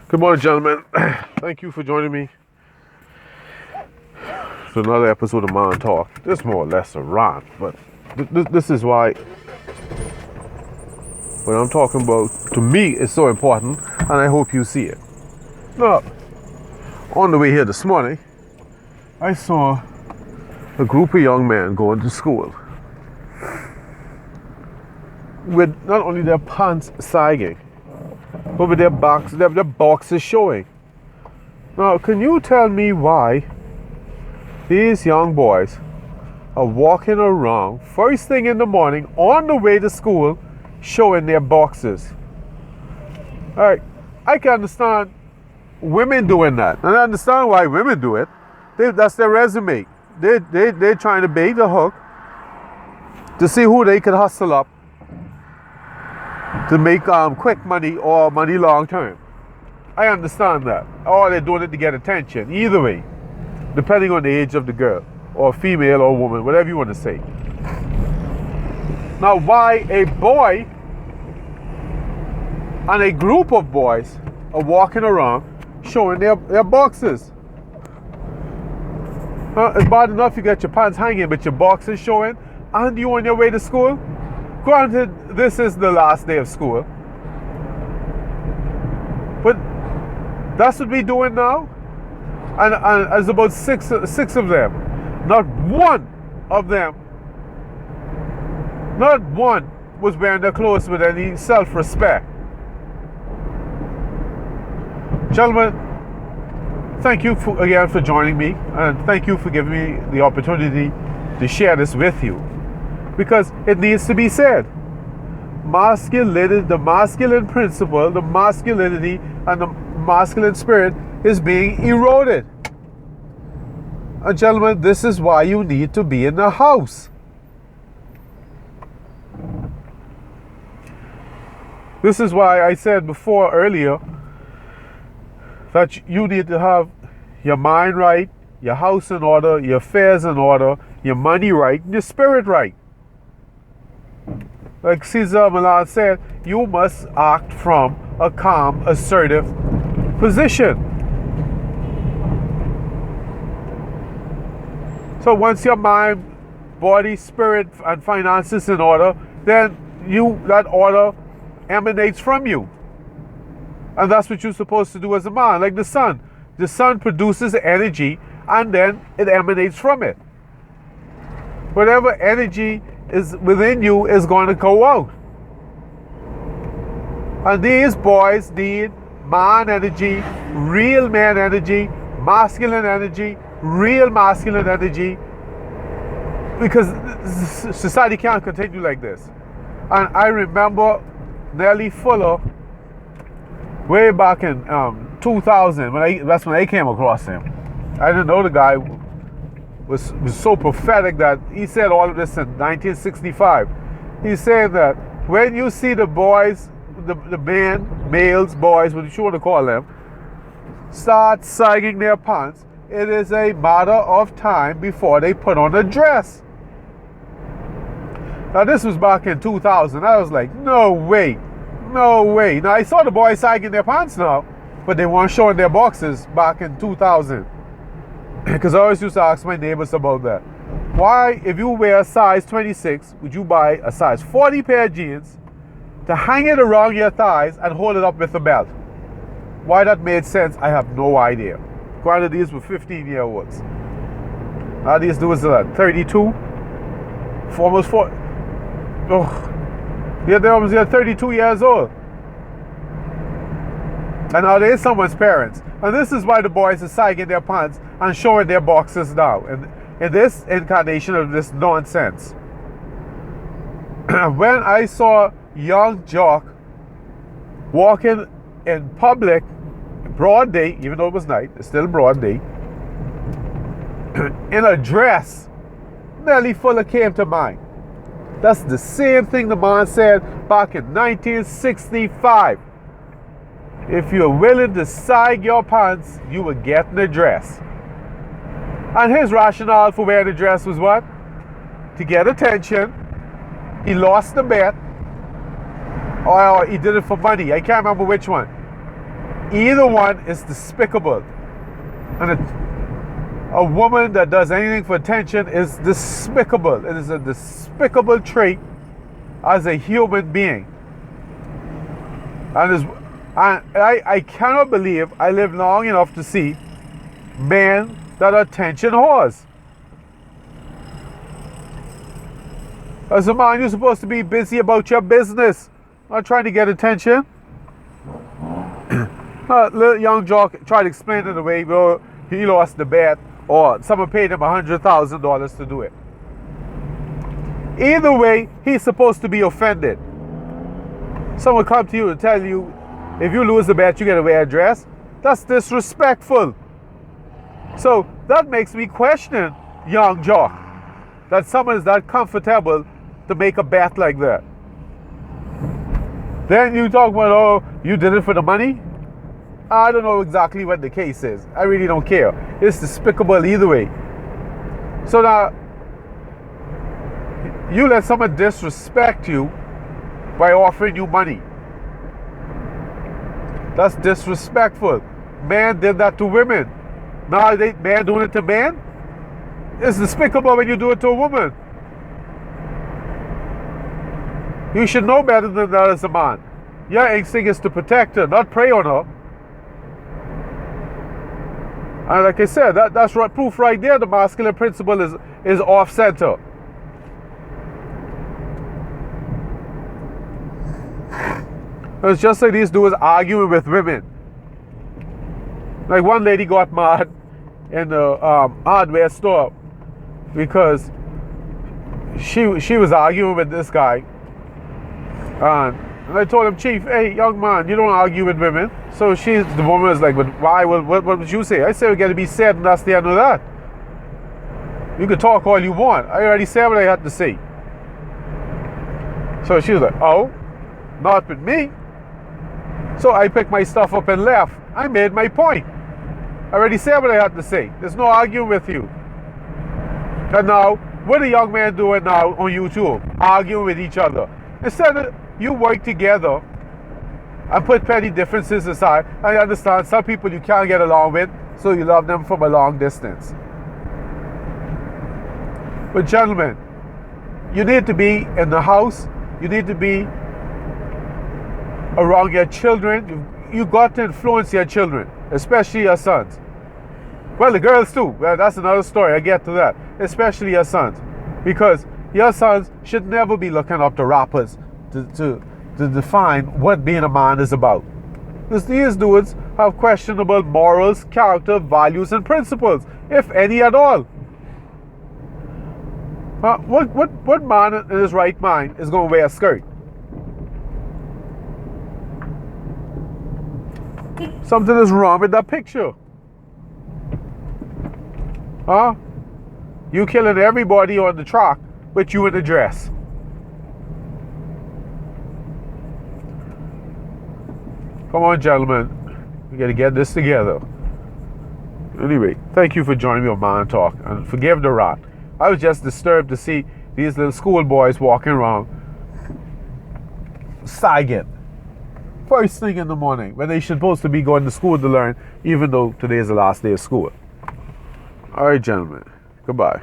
Good morning, gentlemen. Thank you for joining me for another episode of Mind Talk. This is more or less a rant, but this is why what I'm talking about, to me, is so important, and I hope you see it. Now, on the way here this morning, I saw a group of young men going to school with not only their pants sagging, but with their boxes showing. Now, can you tell me why these young boys are walking around first thing in the morning on the way to school showing their boxes? Alright, I can understand women doing that, and I understand why women do it. That's their resume. They're trying to bait the hook to see who they can hustle up to make quick money or money long term. I understand that. Or they're doing it to get attention. Either way, depending on the age of the girl, or female or woman, whatever you want to say. Now, why a boy and a group of boys are walking around showing their boxes? It's bad enough you got your pants hanging, but your boxes showing, and you on your way to school? Granted, this is the last day of school, but that's what we're doing now. And there's about six of them. Not one of them, not one was wearing their clothes with any self-respect. Gentlemen, thank you again for joining me, and thank you for giving me the opportunity to share this with you, because it needs to be said. Masculinity, the masculine principle, the masculinity and the masculine spirit is being eroded. And gentlemen, this is why you need to be in the house. This is why I said before earlier that you need to have your mind right, your house in order, your affairs in order, your money right, and your spirit right. Like Cesar Millan said, you must act from a calm, assertive position. So once your mind, body, spirit, and finances in order, then that order emanates from you. And that's what you're supposed to do as a man. Like the sun. The sun produces energy, and then it emanates from it. Whatever energy is within you is going to go out. And these boys need man energy, real man energy, masculine energy, real masculine energy, because society can't continue like this. And I remember Nelly Fuller way back in 2000, that's when I came across him. I didn't know the guy was so prophetic that he said all of this in 1965. He said that when you see the boys, the males, boys, what you want to call them, start sagging their pants, it is a matter of time before they put on a dress. Now this was back in 2000. I was like, no way. Now I saw the boys sagging their pants now, but they weren't showing their boxes back in 2000. Because I always used to ask my neighbors about that. Why, if you wear a size 26, would you buy a size 40 pair of jeans to hang it around your thighs and hold it up with a belt? Why that made sense, I have no idea. Granted, these were 15-year-olds. Now these dudes are 32, almost 40. Oh, they're almost 32 years old. And now they're someone's parents. And this is why the boys are sagging their pants and showing their boxes now. In this incarnation of this nonsense. When I saw young jock walking in public, broad day, even though it was night, it's still broad day, in a dress, Nelly Fuller came to mind. That's the same thing the man said back in 1965. If you're willing to sag your pants, you will get in a dress. And his rationale for wearing a dress was what? To get attention. He lost the bet. Or he did it for money. I can't remember which one. Either one is despicable. And a woman that does anything for attention is despicable. It is a despicable trait as a human being. And I cannot believe I lived long enough to see men that are attention whores. As a man, you're supposed to be busy about your business, not trying to get attention. Little young jock tried to explain it away, well, he lost the bet, or someone paid him $100,000 to do it. Either way, he's supposed to be offended. Someone come to you and tell you, if you lose the bet, you get a wear a dress. That's disrespectful. So that makes me question, young jock, that someone is that comfortable to make a bet like that. Then you talk about, oh, you did it for the money? I don't know exactly what the case is. I really don't care. It's despicable either way. So now, you let someone disrespect you by offering you money. That's disrespectful. Men did that to women. Now men doing it to men? It's despicable when you do it to a woman. You should know better than that as a man. Your instinct is to protect her, not prey on her. And like I said, that's proof right there. The masculine principle is off center. It's just like these dudes arguing with women. Like one lady got mad in the hardware store because she was arguing with this guy, and I told him, Chief, hey, young man, you don't argue with women. So the woman was like, but why? What would you say? I said, we got to be said, and that's the end of that. You can talk all you want. I already said what I had to say. So she was like, oh, not with me. So I picked my stuff up and left. I made my point. I already said what I had to say. There's no arguing with you. And now, what are young men doing now on YouTube? Arguing with each other. Instead of you work together and put petty differences aside. I understand some people you can't get along with, so you love them from a long distance. But gentlemen, you need to be in the house. You need to be around your children. You got to influence your children, especially your sons. Well, the girls too. Well, that's another story. I get to that. Especially your sons. Because your sons should never be looking up to rappers to define what being a man is about. Because these dudes have questionable morals, character, values, and principles, if any at all. What man in his right mind is going to wear a skirt? Something is wrong with that picture. Huh? You killing everybody on the track, but you in the dress. Come on, gentlemen. We got to get this together. Anyway, thank you for joining me on Man Talk. And forgive the rant. I was just disturbed to see these little schoolboys walking around sagging first thing in the morning when they supposed to be going to school to learn, even though today is the last day of school. All right, gentlemen. Goodbye.